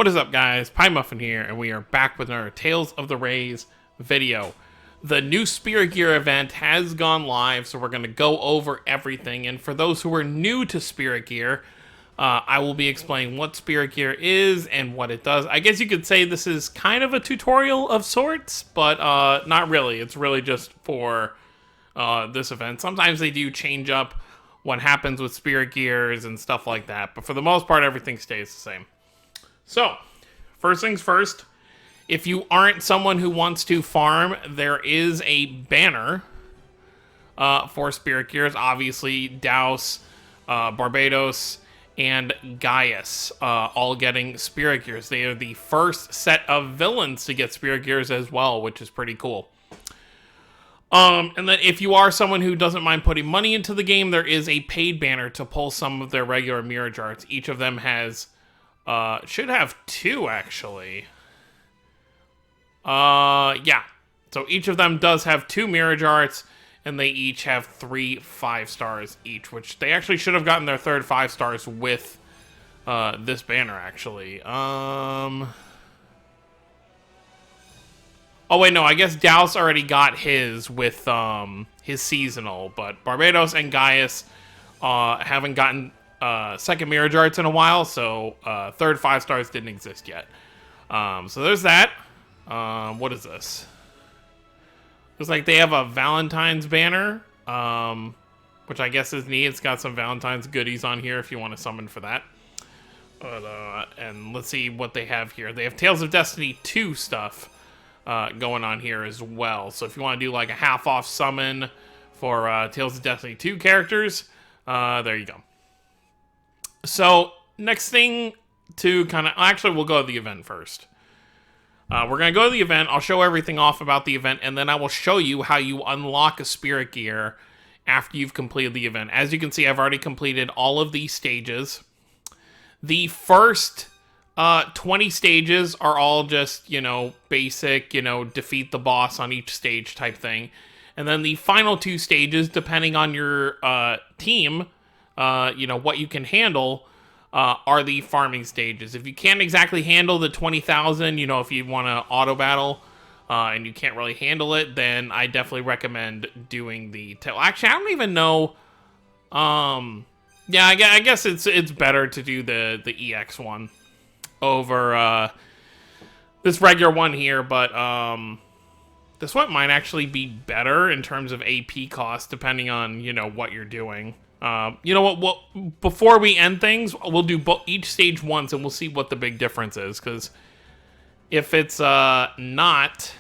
What is up, guys? Pie Muffin here, and we are back with our Tales of the Rays video. The new Spirit Gear event has gone live, so we're going to go over everything. And for those who are new to Spirit Gear, I will be explaining what Spirit Gear is and what it does. I guess you could say this is kind of a tutorial of sorts, but not really. It's really just for this event. Sometimes they do change up what happens with Spirit Gears and stuff like that, but for the most part, everything stays the same. So, first things first, if you aren't someone who wants to farm, there is a banner for Spirit Gears. Obviously, Daus, Barbatos, and Gaius all getting Spirit Gears. They are the first set of villains to get Spirit Gears as well, which is pretty cool. And then if you are someone who doesn't mind putting money into the game, there is a paid banner to pull some of their regular mirror jarts. Each of them has... should have two, actually. Yeah. So each of them does have two mirror jarts, and they each have 3 5 stars each, which they actually should have gotten their third 5 stars with, this banner, actually. Oh, wait, no, I guess Daus already got his with, his seasonal, but Barbatos and Gaius, haven't gotten... second mirror jarts in a while, so third 5 stars didn't exist yet. So there's that. What is this? Looks like they have a Valentine's banner, which I guess is neat. It's got some Valentine's goodies on here if you want to summon for that. And let's see what they have here. They have Tales of Destiny 2 stuff going on here as well. So if you want to do like a half-off summon for Tales of Destiny 2 characters, there you go. So, next thing to kind of... Actually, we'll go to the event first. We're going to go to the event. I'll show everything off about the event, and then I will show you how you unlock a Spirit Gear after you've completed the event. As you can see, I've already completed all of these stages. The first 20 stages are all just, basic, defeat the boss on each stage type thing. And then the final 2 stages, depending on your team... what you can handle are the farming stages. If you can't exactly handle the 20,000, if you want to auto battle and you can't really handle it, then I definitely recommend doing the... Actually, I don't even know... yeah, I guess it's better to do the EX one over this regular one here, but this one might actually be better in terms of AP cost, depending on, what you're doing. You know what? Before we end things, we'll do each stage once, and we'll see what the big difference is. Because if it's not,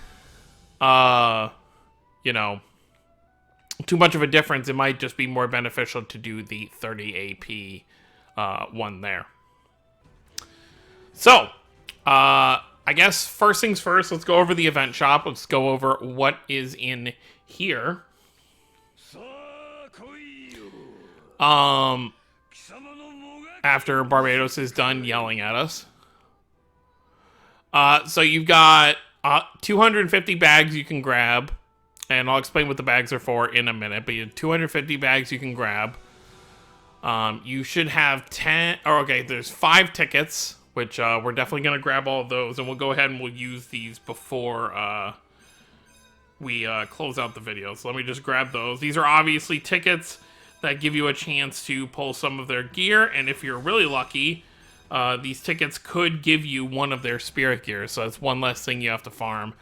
too much of a difference, it might just be more beneficial to do the 30 AP one there. So, I guess first things first. Let's go over the event shop. Let's go over what is in here. After Barbatos is done yelling at us. So you've got 250 bags you can grab, and I'll explain what the bags are for in a minute, but you have 250 bags you can grab. You should have 10, there's 5 tickets, which we're definitely going to grab all of those, and we'll go ahead and we'll use these before we close out the video. So let me just grab those. These are obviously tickets that give you a chance to pull some of their gear, and if you're really lucky, these tickets could give you one of their Spirit Gears, so that's one less thing you have to farm.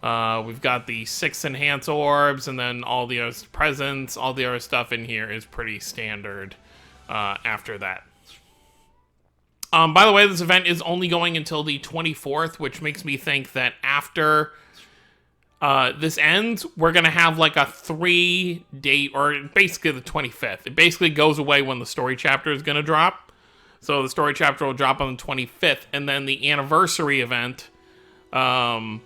We've got the 6 Enhance Orbs, and then all the other presents, all the other stuff in here is pretty standard after that. By the way, this event is only going until the 24th, which makes me think that after... this ends, we're going to have like a 3-day, or basically the 25th. It basically goes away when the story chapter is going to drop. So the story chapter will drop on the 25th, and then the anniversary event the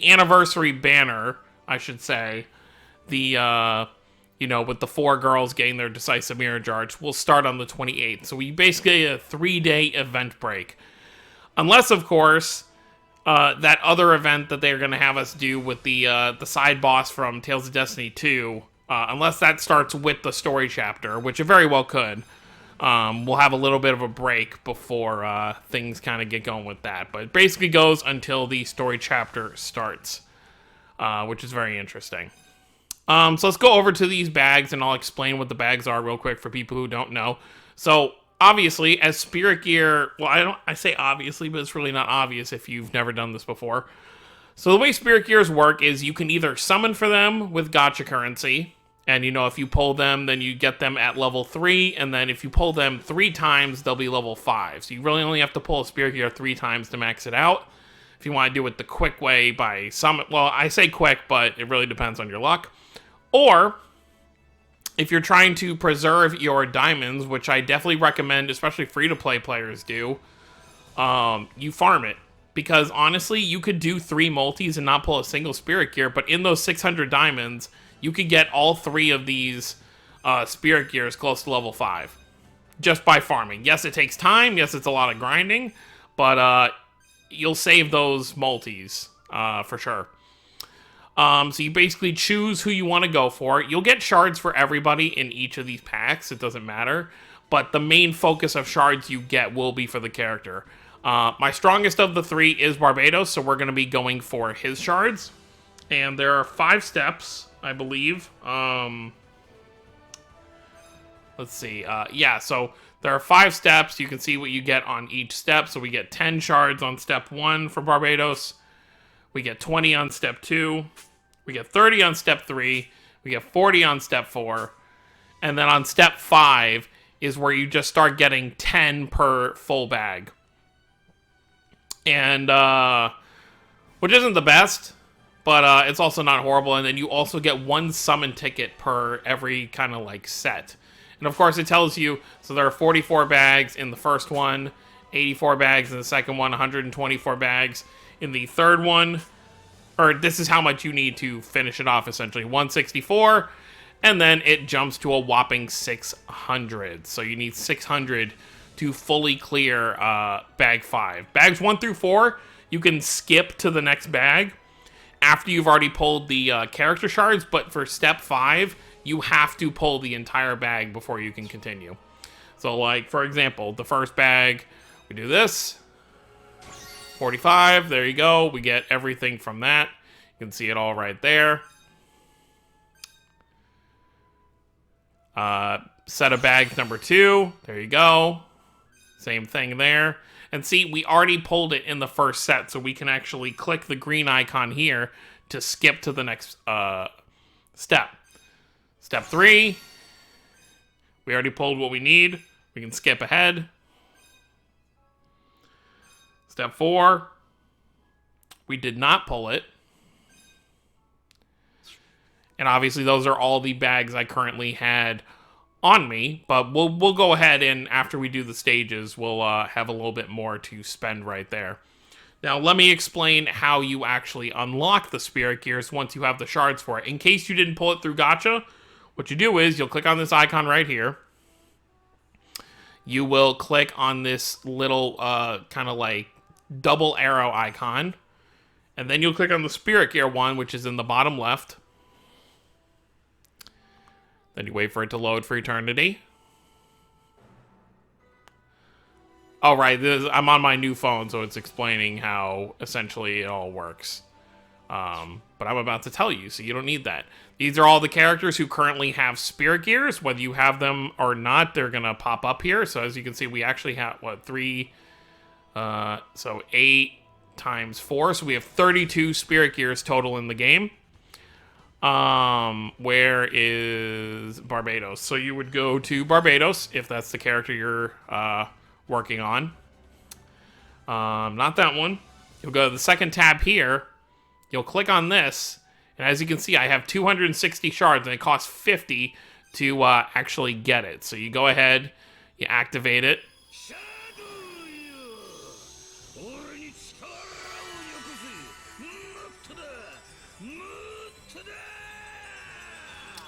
anniversary banner, I should say, with the 4 girls getting their decisive mirror jarts, will start on the 28th. So we basically get a 3-day event break. Unless, of course... that other event that they're going to have us do with the side boss from Tales of Destiny 2, unless that starts with the story chapter, which it very well could, We'll have a little bit of a break before things kind of get going with that. But it basically goes until the story chapter starts, which is very interesting. So let's go over to these bags, and I'll explain what the bags are real quick for people who don't know. So obviously, as Spirit Gear, well, I say obviously, but it's really not obvious if you've never done this before. So the way Spirit Gears work is you can either summon for them with gacha currency, and if you pull them, then you get them at level 3, and then if you pull them 3 times, they'll be level 5. So you really only have to pull a Spirit Gear 3 times to max it out. If you want to do it the quick way by summon, well, I say quick, but it really depends on your luck. Or, if you're trying to preserve your diamonds, which I definitely recommend, especially free-to-play players do, you farm it. Because, honestly, you could do 3 multis and not pull a single Spirit Gear, but in those 600 diamonds, you could get all 3 of these Spirit Gears close to level 5. Just by farming. Yes, it takes time. Yes, it's a lot of grinding. But you'll save those multis for sure. So you basically choose who you want to go for. You'll get shards for everybody in each of these packs. It doesn't matter. But the main focus of shards you get will be for the character. My strongest of the 3 is Barbatos, so we're going to be going for his shards. And there are 5 steps, I believe. Let's see. Yeah, so there are 5 steps. You can see what you get on each step. So we get 10 shards on step 1 for Barbatos. We get 20 on step 2. We get 30 on step 3. We get 40 on step 4. And then on step 5 is where you just start getting 10 per full bag. And, which isn't the best, but it's also not horrible. And then you also get 1 summon ticket per every kind of like set. And of course it tells you, so there are 44 bags in the first one, 84 bags in the second one, 124 bags in the third one. Or this is how much you need to finish it off, essentially. 164, and then it jumps to a whopping 600. So you need 600 to fully clear bag 5. Bags 1 through 4, you can skip to the next bag after you've already pulled the character shards, but for step 5, you have to pull the entire bag before you can continue. So, like, for example, the first bag, we do this. 45, there you go. We get everything from that. You can see it all right there. Set of bags number 2. There you go. Same thing there. And see, we already pulled it in the first set, so we can actually click the green icon here to skip to the next step. Step 3. We already pulled what we need. We can skip ahead. Step 4. We did not pull it. And obviously those are all the bags I currently had on me, but we'll go ahead and after we do the stages, we'll have a little bit more to spend right there. Now, let me explain how you actually unlock the Spirit Gears once you have the shards for it. In case you didn't pull it through gacha, what you do is you'll click on this icon right here. You will click on this little kind of like double arrow icon, and then you'll click on the Spirit Gear one, which is in the bottom left. Then you wait for it to load for eternity. All right, I'm on my new phone, so it's explaining how essentially it all works. But I'm about to tell you, so you don't need that. These are all the characters who currently have Spirit Gears. Whether you have them or not, they're going to pop up here. So as you can see, we actually have, what, 3... so 8 times 4. So we have 32 Spirit Gears total in the game. Where is Barbatos? So you would go to Barbatos, if that's the character you're working on. Not that one. You'll go to the second tab here. You'll click on this. And as you can see, I have 260 shards, and it costs 50 to actually get it. So you go ahead, you activate it.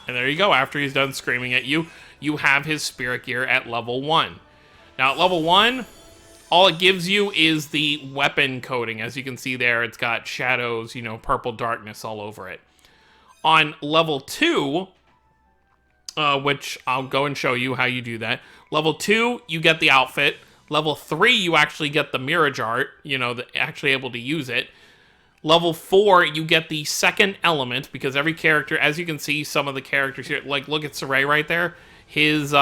And there you go. After he's done screaming at you, you have his Spirit Gear at level 1. Now, at level 1, all it gives you is the weapon coding. As you can see there, it's got shadows, you know, purple darkness all over it. On level 2, which I'll go and show you how you do that. Level 2, you get the outfit. Level 3, you actually get the Mirage Art, actually able to use it. Level 4, you get the second element, because every character, as you can see, some of the characters here, like, look at Saray right there. His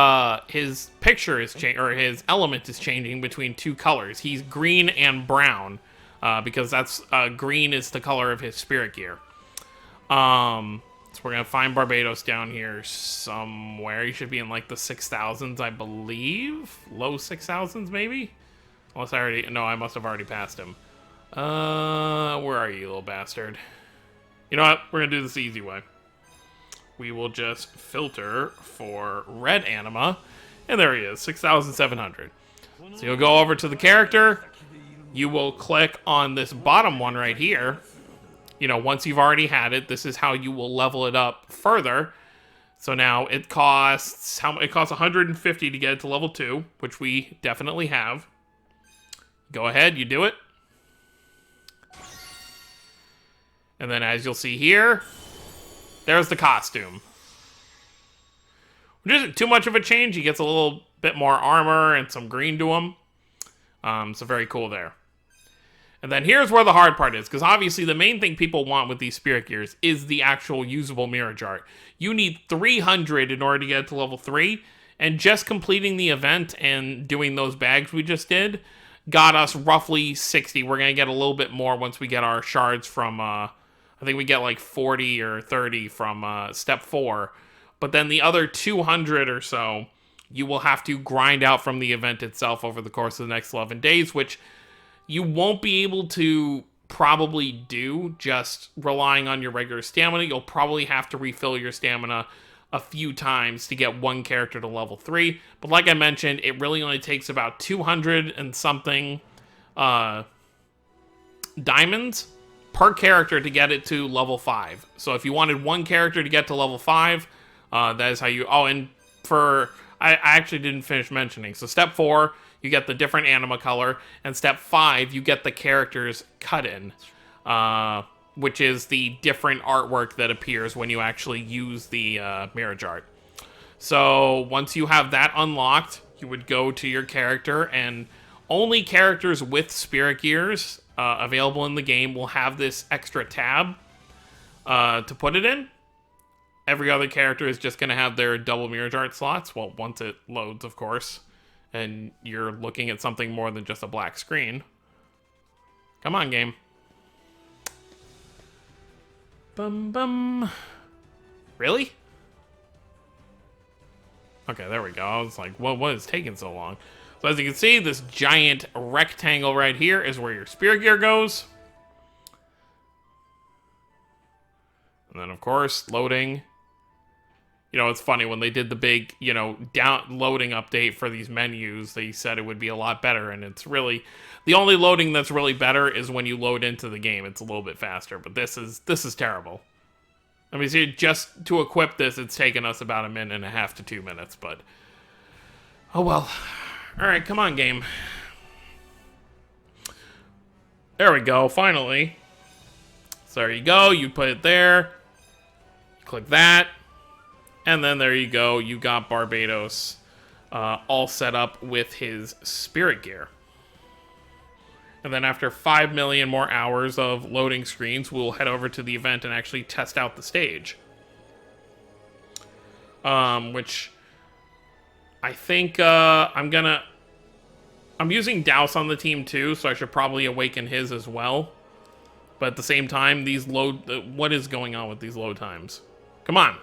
picture is changing, or his element is changing between two colors. He's green and brown, because that's, green is the color of his spirit gear. So we're gonna find Barbatos down here somewhere. He should be in, like, the 6,000s, I believe? Low 6,000s, maybe? Unless I must have already passed him. Where are you, little bastard? You know what? We're gonna do this the easy way. We will just filter for red anima, and there he is, 6,700. So you'll go over to the character, you will click on this bottom one right here. Once you've already had it, this is how you will level it up further. So now it costs 150 to get it to level 2, which we definitely have. Go ahead, you do it. And then as you'll see here, there's the costume. Which isn't too much of a change. He gets a little bit more armor and some green to him. So very cool there. And then here's where the hard part is, because obviously the main thing people want with these spirit gears is the actual usable Mirage Art. You need 300 in order to get to level 3, and just completing the event and doing those bags we just did got us roughly 60. We're going to get a little bit more once we get our shards from, I think we get like 40 or 30 from step 4. But then the other 200 or so, you will have to grind out from the event itself over the course of the next 11 days, which you won't be able to probably do just relying on your regular stamina. You'll probably have to refill your stamina a few times to get one character to level 3. But like I mentioned, it really only takes about 200 and something diamonds per character to get it to level 5. So if you wanted one character to get to level 5, that is how you... Oh, and for... I actually didn't finish mentioning. So step 4, you get the different anima color, and step 5, you get the characters cut in, which is the different artwork that appears when you actually use the Mirage Art. So once you have that unlocked, you would go to your character, and only characters with spirit gears available in the game will have this extra tab to put it in. Every other character is just going to have their double Mirage Art slots. Well, once it loads, of course. And you're looking at something more than just a black screen. Come on, game. Bum bum. Really? Okay, there we go. I was like, what is taking so long? So as you can see, this giant rectangle right here is where your spirit gear goes. And then, of course, loading. It's funny, when they did the big, downloading update for these menus, they said it would be a lot better, and it's really... The only loading that's really better is when you load into the game. It's a little bit faster, but this is terrible. I mean, see, just to equip this, it's taken us about 1.5 to 2 minutes, but... Oh, well. Alright, come on, game. There we go, finally. So there you go, you put it there. Click that. And then there you go, you got Barbatos all set up with his spirit gear. And then after 5 million more hours of loading screens, we'll head over to the event and actually test out the stage. Which I think I'm using Douse on the team too, so I should probably awaken his as well. But at the same time, what is going on with these load times? Come on.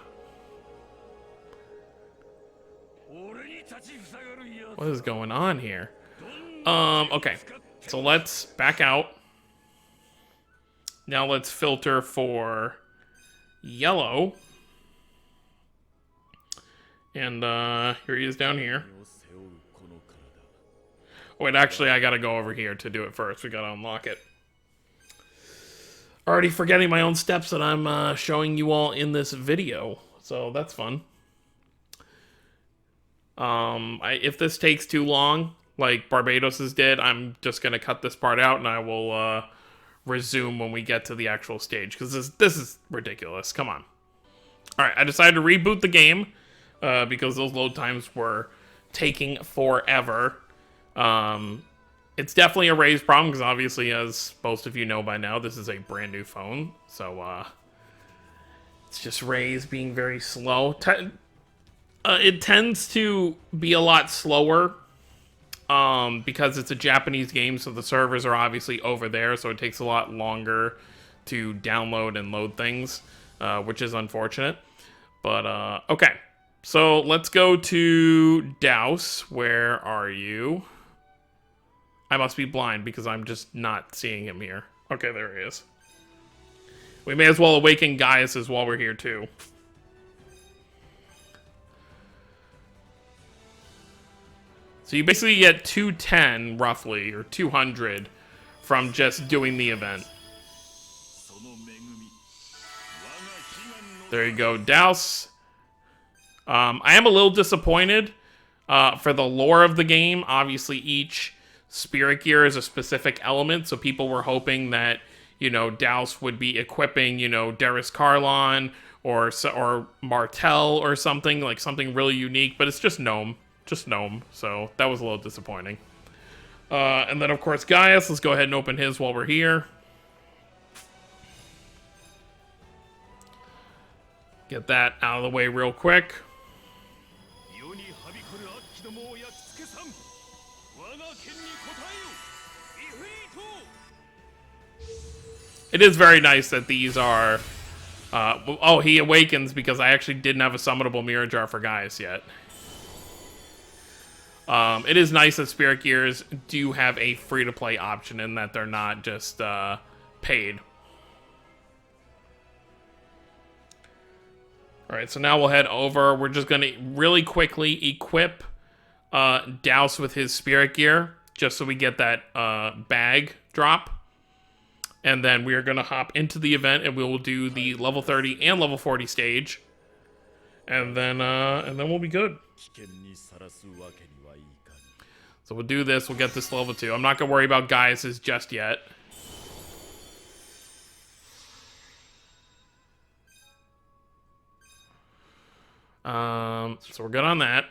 What is going on here? Okay. So let's back out. Now let's filter for yellow. And here he is down here. Wait, actually, I gotta go over here to do it first. We gotta unlock it. Already forgetting my own steps that I'm showing you all in this video. So that's fun. If this takes too long, like Barbatos's did, I'm just gonna cut this part out and I will resume when we get to the actual stage, because this is ridiculous. Come on. Alright, I decided to reboot the game because those load times were taking forever. It's definitely a Ray's problem because obviously, as most of you know by now, this is a brand new phone. So it's just Ray's being very slow. It tends to be a lot slower because it's a Japanese game, so the servers are obviously over there, so it takes a lot longer to download and load things, which is unfortunate. But, okay. So, let's go to Douse. Where are you? I must be blind because I'm just not seeing him here. Okay, there he is. We may as well awaken Gaius while we're here, too. So you basically get 210, roughly, or 200 from just doing the event. There you go, Douse. I am a little disappointed for the lore of the game. Obviously, each spirit gear is a specific element, so people were hoping that, you know, Douse would be equipping, you know, Darius Carlon or Martel or something, like something really unique, but it's just Gnome. Just Gnome, so that was a little disappointing. And then, of course, Gaius. Let's go ahead and open his while we're here. Get that out of the way real quick. It is very nice that these are... oh, he awakens because I actually didn't have a summonable Mirror Jar for Gaius yet. It is nice that Spirit Gears do have a free-to-play option in that they're not just paid. Alright, so now we'll head over. We're just going to really quickly equip Douse with his Spirit Gear, just so we get that bag drop. And then we are going to hop into the event, and we will do the level 30 and level 40 stage. And then we'll be good. So we'll do this. We'll get this level 2. I'm not going to worry about Gaius's just yet. So we're good on that.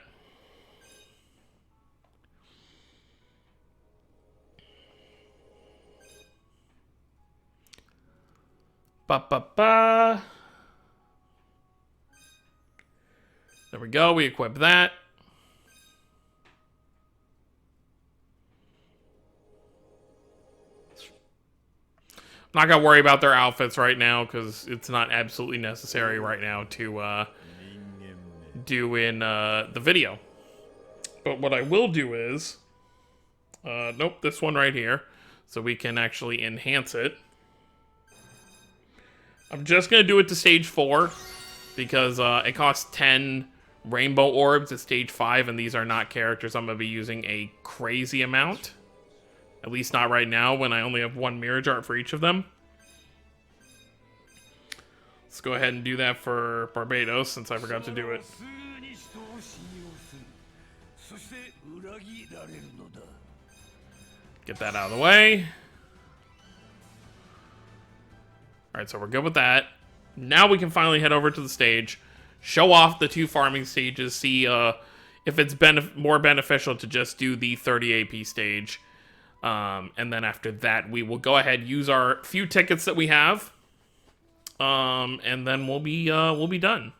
There we go. We equip that. I'm not gonna worry about their outfits right now because it's not absolutely necessary right now to do in the video. But what I will do is, nope, this one right here, so we can actually enhance it. I'm just gonna do it to stage 4 because it costs 10 rainbow orbs at stage 5, and these are not characters I'm gonna be using a crazy amount. At least not right now when I only have 1 mirror jar for each of them. Let's go ahead and do that for Barbatos since I forgot to do it. Get that out of the way. Alright, so we're good with that. Now we can finally head over to the stage, show off the 2 farming stages, see if it's more beneficial to just do the 30 AP stage. And then after that, we will go ahead, use our few tickets that we have, and then we'll be done.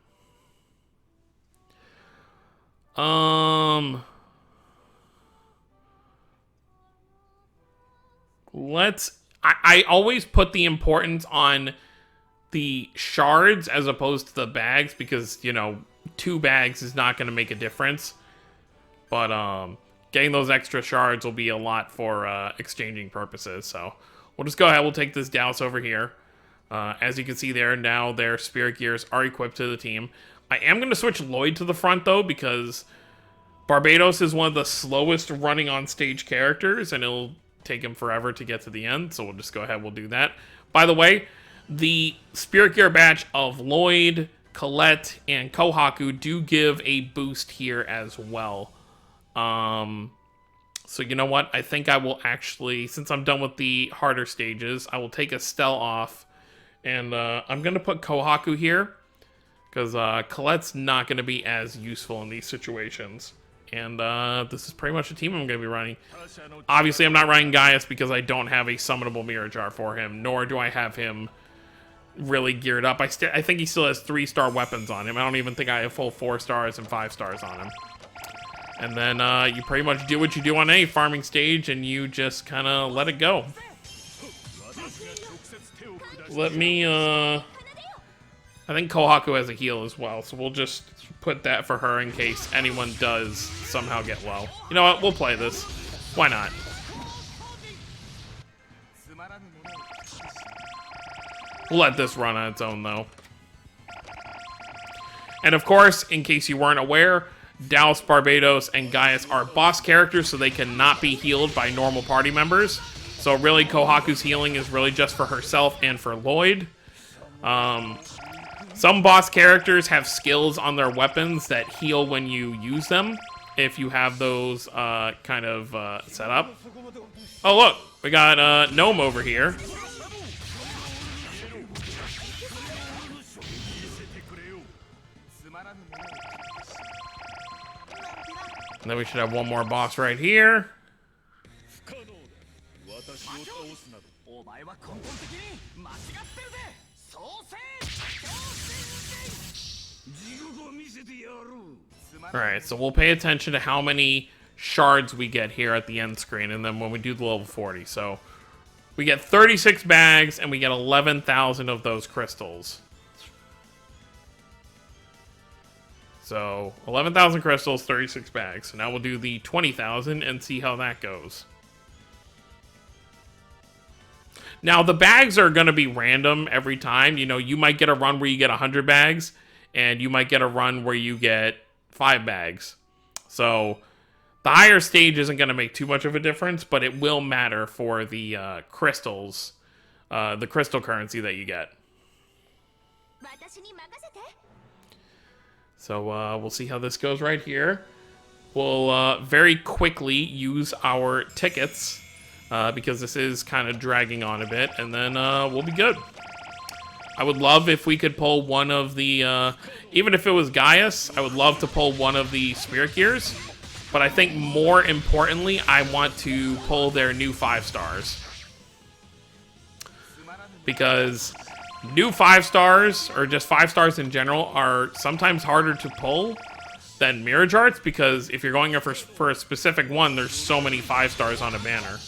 I always put the importance on the shards as opposed to the bags because, you know, 2 bags is not going to make a difference. But, getting those extra shards will be a lot for exchanging purposes. So we'll just go ahead. We'll take this Douse over here. As you can see there, now their Spirit Gears are equipped to the team. I am going to switch Lloyd to the front, though, because Barbatos is one of the slowest running on stage characters, and it'll take him forever to get to the end. So we'll just go ahead. We'll do that. By the way, the Spirit Gear batch of Lloyd, Colette, and Kohaku do give a boost here as well. So you know what? I think I will actually, since I'm done with the harder stages, I will take Estelle off, and I'm going to put Kohaku here, because Colette's not going to be as useful in these situations. And this is pretty much the team I'm going to be running. Obviously, I'm not running Gaius because I don't have a summonable mirror jar for him, nor do I have him really geared up. I think he still has 3-star weapons on him. I don't even think I have full 4 stars and 5 stars on him. And then you pretty much do what you do on any farming stage, and you just kind of let it go. Let me, I think Kohaku has a heal as well, so we'll just put that for her in case anyone does somehow get low. You know what? We'll play this. Why not? We'll let this run on its own, though. And of course, in case you weren't aware, Dallas, Barbados, and Gaius are boss characters, so they cannot be healed by normal party members. So really, Kohaku's healing is really just for herself and for Lloyd. Some boss characters have skills on their weapons that heal when you use them, if you have those kind of set up. Oh look, we got Gnome over here. And then we should have one more boss right here. Alright, so we'll pay attention to how many shards we get here at the end screen, and then when we do the level 40. So we get 36 bags, and we get 11,000 of those crystals. So 11,000 crystals, 36 bags. So now we'll do the 20,000 and see how that goes. Now, the bags are going to be random every time. You know, you might get a run where you get 100 bags, and you might get a run where you get 5 bags. So the higher stage isn't going to make too much of a difference, but it will matter for the crystals, the crystal currency that you get. So we'll see how this goes right here. We'll very quickly use our tickets because this is kind of dragging on a bit, and then we'll be good. I would love if we could pull one of the, even if it was Gaius, I would love to pull one of the Spirit Gears. But I think more importantly, I want to pull their new 5 stars. Because new 5 stars, or just 5 stars in general, are sometimes harder to pull than Mirror Jarts, because if you're going for a specific one, there's so many 5 stars on a banner.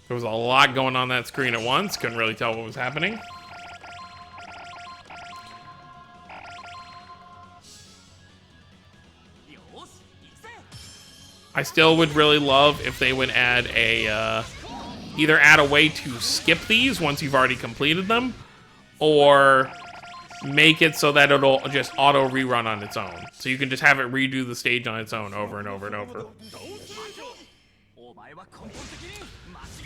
There was a lot going on that screen at once. Couldn't really tell what was happening. I still would really love if they would add a, either add a way to skip these once you've already completed them, or make it so that it'll just auto rerun on its own. So you can just have it redo the stage on its own over and over and over.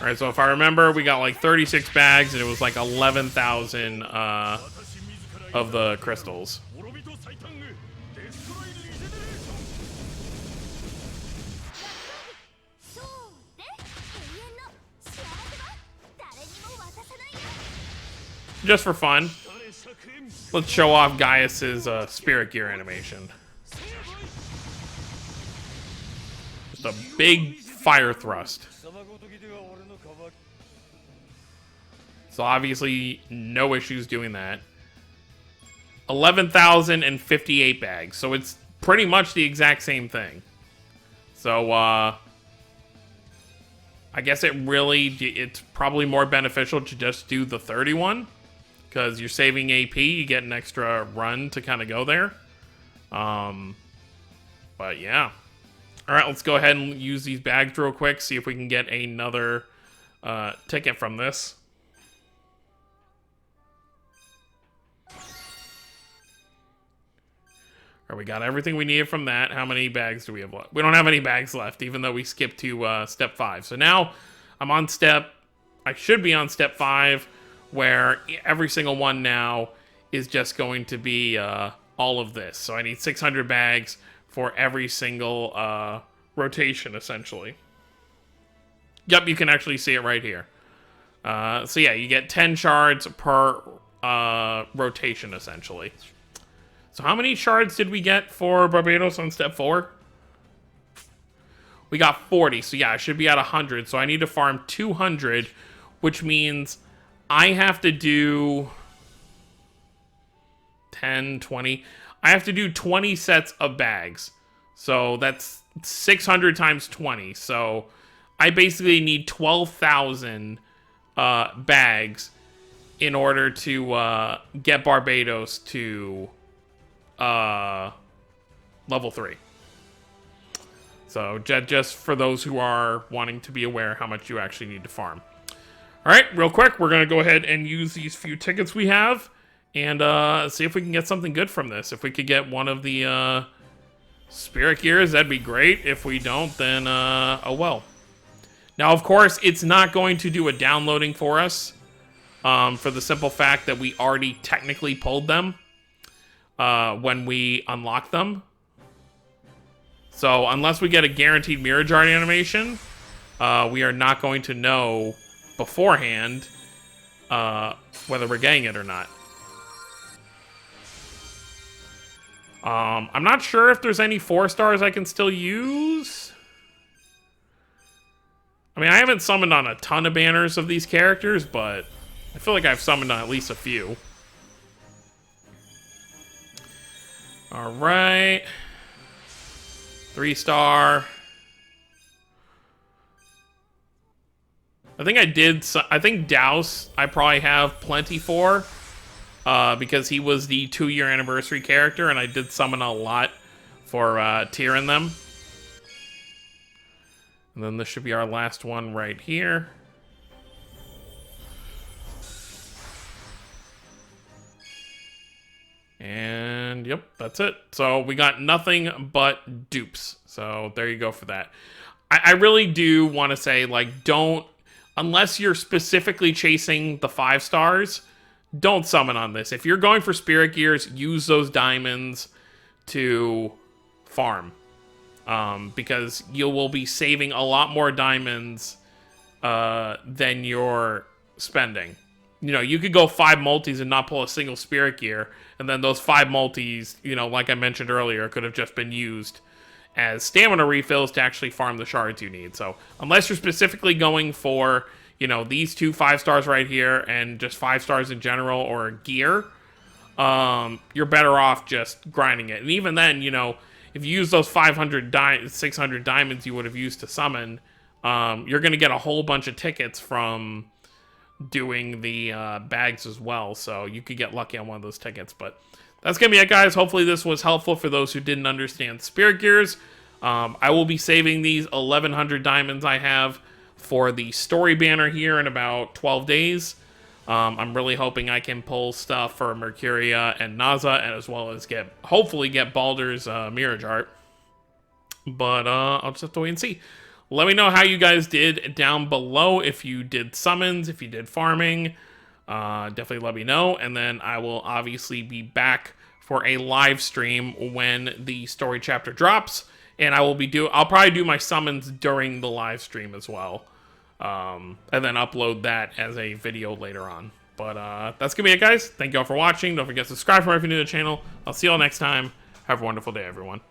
Alright, so if I remember, we got like 36 bags, and it was like 11,000 of the crystals. Just for fun, let's show off Gaius's Spirit Gear animation. Just a big fire thrust. So obviously, no issues doing that. 11,058 bags. So it's pretty much the exact same thing. So, I guess it's probably more beneficial to just do the 31. Because you're saving AP, you get an extra run to kind of go there. But yeah. Alright, let's go ahead and use these bags real quick. See if we can get another ticket from this. Alright, we got everything we needed from that. How many bags do we have left? We don't have any bags left, even though we skipped to step 5. So now I'm on I should be on step 5, where every single one now is just going to be all of this. So I need 600 bags for every single rotation, essentially. Yep, you can actually see it right here. So yeah, you get 10 shards per rotation, essentially. So how many shards did we get for Barbatos on step 4? We got 40, so yeah, I should be at 100. So I need to farm 200, which means I have to do 10, 20. I have to do 20 sets of bags. So that's 600 times 20. So I basically need 12,000 bags in order to get Barbatos to level 3. So just for those who are wanting to be aware how much you actually need to farm. All right, real quick, we're going to go ahead and use these few tickets we have and see if we can get something good from this. If we could get one of the Spirit Gears, that'd be great. If we don't, then oh well. Now, of course, it's not going to do a downloading for us for the simple fact that we already technically pulled them when we unlock them. So unless we get a guaranteed Mirror Jar animation, we are not going to know beforehand whether we're getting it or not. I'm not sure if there's any 4 stars I can still use. I mean, I haven't summoned on a ton of banners of these characters, but I feel like I've summoned on at least a few. All right. 3-star. I think Douse I probably have plenty for. Because he was the 2-year anniversary character, and I did summon a lot for tiering them. And then this should be our last one right here. And yep, that's it. So we got nothing but dupes. So there you go for that. I really do want to say, like, don't, unless you're specifically chasing the 5 stars, don't summon on this. If you're going for Spirit Gears, use those diamonds to farm. Because you will be saving a lot more diamonds than you're spending. You know, you could go 5 multis and not pull a single Spirit Gear, and then those 5 multis, you know, like I mentioned earlier, could have just been used as stamina refills to actually farm the shards you need. So unless you're specifically going for, you know, these 2 5-stars right here and just 5 stars in general or gear, you're better off just grinding it. And even then, you know, if you use those 600 diamonds you would have used to summon, you're going to get a whole bunch of tickets from doing the bags as well. So you could get lucky on one of those tickets. But that's going to be it, guys. Hopefully this was helpful for those who didn't understand Spirit Gears. I will be saving these 1,100 diamonds I have for the story banner here in about 12 days. I'm really hoping I can pull stuff for Mercuria and Naza, and as well as hopefully get Baldur's Mirror Jar. But I'll just have to wait and see. Let me know how you guys did down below. If you did summons, if you did farming, definitely let me know. And then I will obviously be back for a live stream when the story chapter drops. And I'll probably do my summons during the live stream as well. And then upload that as a video later on. But that's gonna be it, guys. Thank you all for watching. Don't forget to subscribe if you're new to the channel. I'll see you all next time. Have a wonderful day, everyone.